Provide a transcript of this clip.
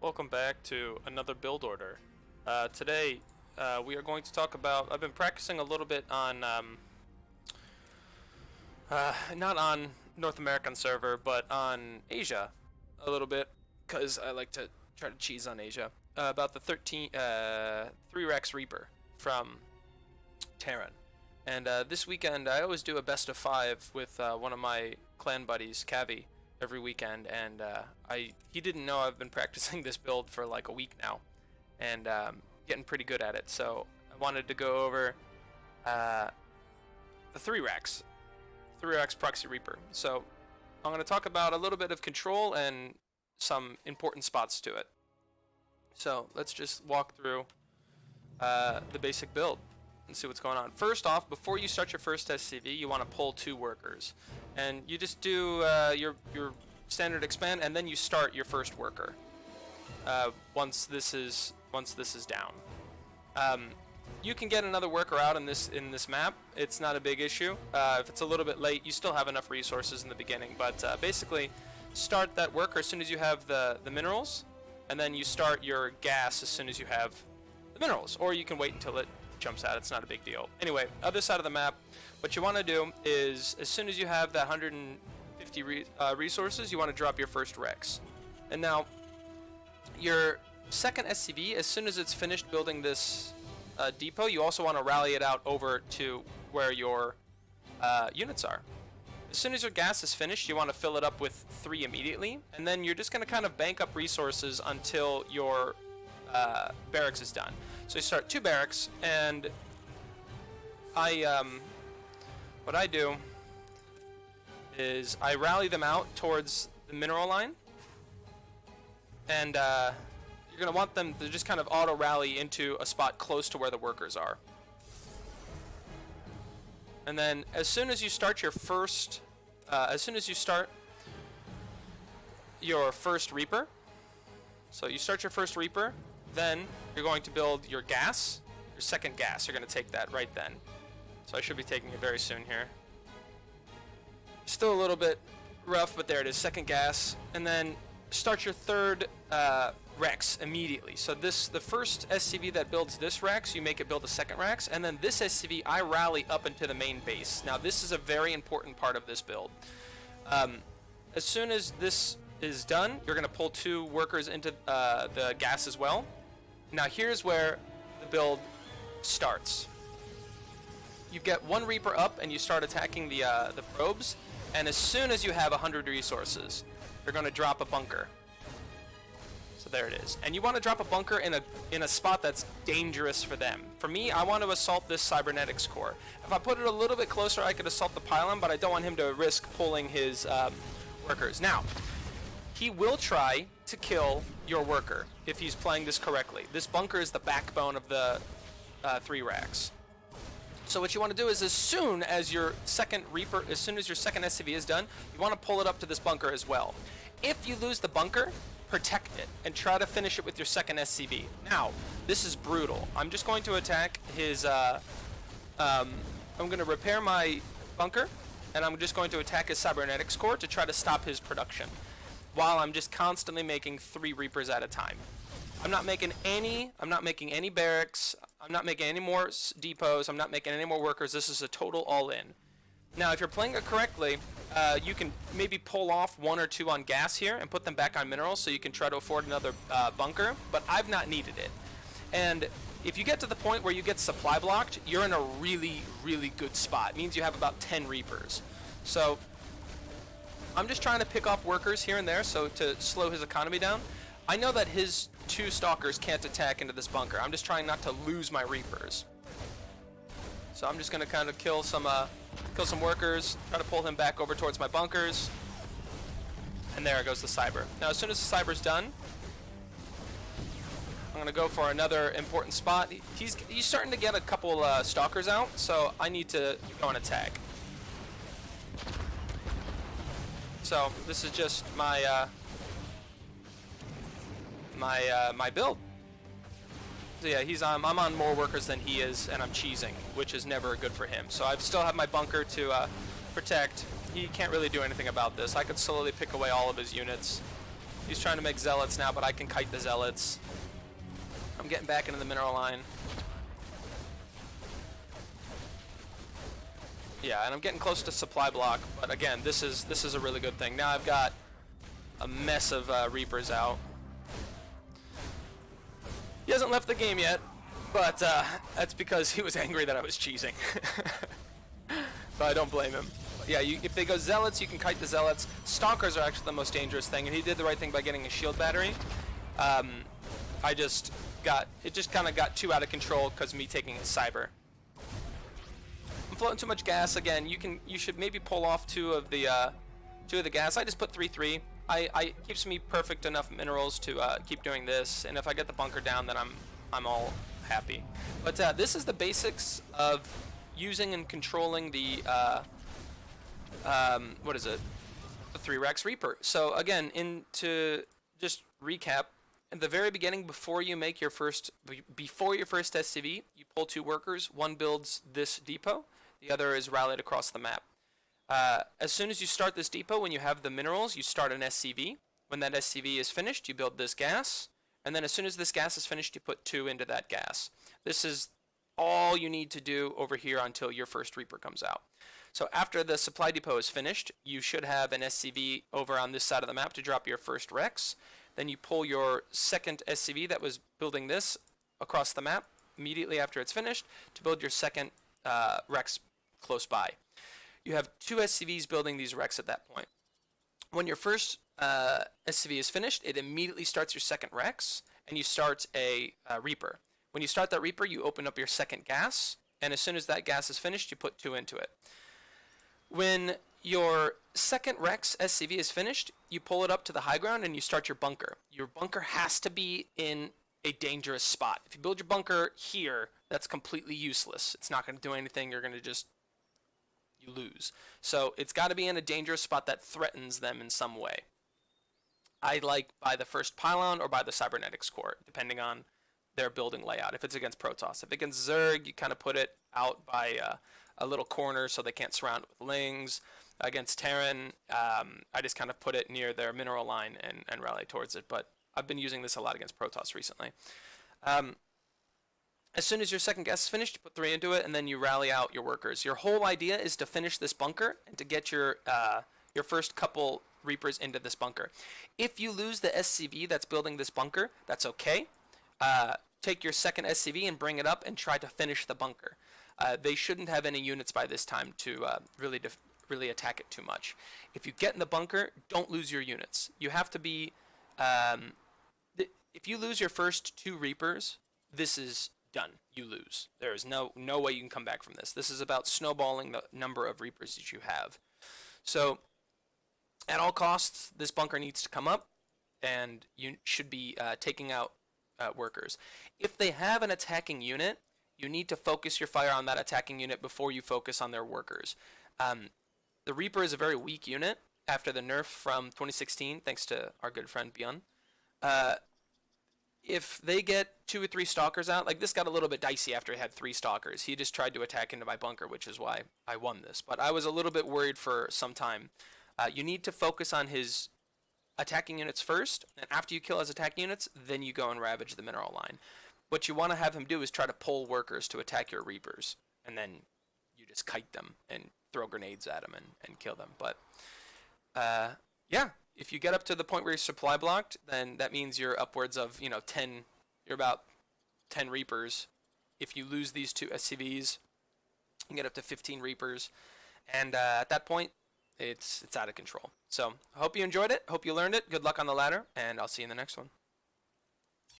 Welcome back to another build order. Today we are going to talk about, I've been practicing a little bit on, not on North American server, but on Asia a little bit, because I like to try to cheese on Asia, about the 3 Rax Reaper from Terran. And this weekend I always do a best of 5 with one of my clan buddies, Cavi, every weekend, and he didn't know I've been practicing this build for like a week now, and getting pretty good at it. So I wanted to go over the 3 Rax Proxy Reaper. So I'm going to talk about a little bit of control and some important spots to it. So let's just walk through the basic build and see what's going on. First off, before you start your first SCV, you want to pull 2 workers, and you just do your standard expand, and then you start your first worker once this is down. You can get another worker out in this map. It's not a big issue. If it's a little bit late, you still have enough resources in the beginning, but basically start that worker as soon as you have the minerals, and then you start your gas as soon as you have the minerals, or you can wait until it jumps out. It's not a big deal. Anyway, other side of the map, what you want to do is as soon as you have that 150 resources, you want to drop your first Rex. And now your second SCV, as soon as it's finished building this depot, you also want to rally it out over to where your units are. As soon as your gas is finished, you want to fill it up with 3 immediately, and then you're just going to kind of bank up resources until your barracks is done. So you start 2 barracks, and what I do is I rally them out towards the mineral line, and you're going to want them to just kind of auto rally into a spot close to where the workers are. And then as soon as you start your first Reaper, so you start your first Reaper, then you're going to build your gas, your second gas. You're going to take that right then. So I should be taking it very soon here. Still a little bit rough, but there it is, second gas. And then start your third Rex immediately. So the first SCV that builds this Rex, you make it build a second Rex, and then this SCV I rally up into the main base. Now this is a very important part of this build. As soon as this is done, you're going to pull 2 workers into the gas as well. Now here's where the build starts. You get 1 Reaper up and you start attacking the probes, and as soon as you have 100 resources, you're going to drop a bunker. So there it is. And you want to drop a bunker in a spot that's dangerous for them. For me, I want to assault this cybernetics core. If I put it a little bit closer, I could assault the pylon, but I don't want him to risk pulling his workers. Now, he will try to kill your worker if he's playing this correctly. This bunker is the backbone of the 3 Racks. So what you want to do is as soon as your second SCV is done, you want to pull it up to this bunker as well. If you lose the bunker, protect it and try to finish it with your second SCV. Now, this is brutal. I'm just going to attack his, I'm going to repair my bunker, and I'm just going to attack his cybernetics core to try to stop his production, while I'm just constantly making 3 Reapers at a time. I'm not making any barracks, I'm not making any more depots, I'm not making any more workers. This is a total all-in. Now if you're playing it correctly, you can maybe pull off 1 or 2 on gas here and put them back on minerals so you can try to afford another bunker, but I've not needed it. And if you get to the point where you get supply blocked, you're in a really, really good spot. It means you have about 10 Reapers. So I'm just trying to pick off workers here and there so to slow his economy down. I know that his 2 stalkers can't attack into this bunker. I'm just trying not to lose my Reapers. So I'm just going to kind of kill some workers, try to pull him back over towards my bunkers. And there goes the cyber. Now as soon as the cyber's done, I'm going to go for another important spot. He's starting to get a couple stalkers out, so I need to go and attack. So this is just my my build. So yeah, I'm on more workers than he is, and I'm cheesing, which is never good for him. So I still have my bunker to protect. He can't really do anything about this. I could slowly pick away all of his units. He's trying to make zealots now, but I can kite the zealots. I'm getting back into the mineral line. Yeah, and I'm getting close to supply block, but again, this is a really good thing. Now I've got a mess of Reapers out. He hasn't left the game yet, but that's because he was angry that I was cheesing. So I don't blame him. But yeah, if they go zealots, you can kite the zealots. Stalkers are actually the most dangerous thing, and he did the right thing by getting a shield battery. It just kind of got too out of control because of me taking his cyber. I'm floating too much gas again. You should maybe pull off two of the gas. I just put 3-3. It keeps me perfect enough minerals to keep doing this, and if I get the bunker down, then I'm all happy. But this is the basics of using and controlling the what is it? The 3 Rax Reaper. So again, to just recap, at the very beginning, before your first SCV, you pull 2 workers. One builds this depot, the other is rallied across the map. As soon as you start this depot, when you have the minerals, you start an SCV. When that SCV is finished, you build this gas, and then as soon as this gas is finished, you put 2 into that gas. This is all you need to do over here until your first Reaper comes out. So after the supply depot is finished, you should have an SCV over on this side of the map to drop your first Rex. Then you pull your second SCV that was building this across the map immediately after it's finished to build your second Rex close by. You have 2 SCVs building these Rex at that point. When your first SCV is finished, it immediately starts your second Rex, and you start a Reaper. When you start that Reaper, you open up your second gas, and as soon as that gas is finished, you put 2 into it. When your second Rex SCV is finished, you pull it up to the high ground and you start your bunker. Your bunker has to be in a dangerous spot. If you build your bunker here, that's completely useless. It's not going to do anything. You're going to you lose. So it's got to be in a dangerous spot that threatens them in some way. I like by the first pylon or by the cybernetics core, depending on their building layout. If it's against Protoss. If against Zerg, you kind of put it out by a little corner so they can't surround it with Lings. Against Terran, I just kind of put it near their mineral line and rally towards it. But I've been using this a lot against Protoss recently. As soon as your second gas is finished, you put 3 into it, and then you rally out your workers. Your whole idea is to finish this bunker and to get your first couple Reapers into this bunker. If you lose the SCV that's building this bunker, that's okay. Take your second SCV and bring it up and try to finish the bunker. They shouldn't have any units by this time to really attack it too much. If you get in the bunker, don't lose your units. You have to be... if you lose your first 2 Reapers, this is done. You lose. There is no way you can come back from this. This is about snowballing the number of Reapers that you have. So, at all costs, this bunker needs to come up, and you should be taking out workers. If they have an attacking unit, you need to focus your fire on that attacking unit before you focus on their workers. The Reaper is a very weak unit after the nerf from 2016, thanks to our good friend Bjorn. If they get 2 or 3 stalkers out, like this got a little bit dicey after he had 3 stalkers. He just tried to attack into my bunker, which is why I won this. But I was a little bit worried for some time. You need to focus on his attacking units first, and after you kill his attacking units, then you go and ravage the mineral line. What you want to have him do is try to pull workers to attack your Reapers, and then you just kite them and throw grenades at them and kill them. But yeah, if you get up to the point where you're supply blocked, then that means you're upwards of 10. You're about 10 Reapers. If you lose these 2 SCVs, you can get up to 15 Reapers, and at that point, it's out of control. So I hope you enjoyed it. Hope you learned it. Good luck on the ladder, and I'll see you in the next one.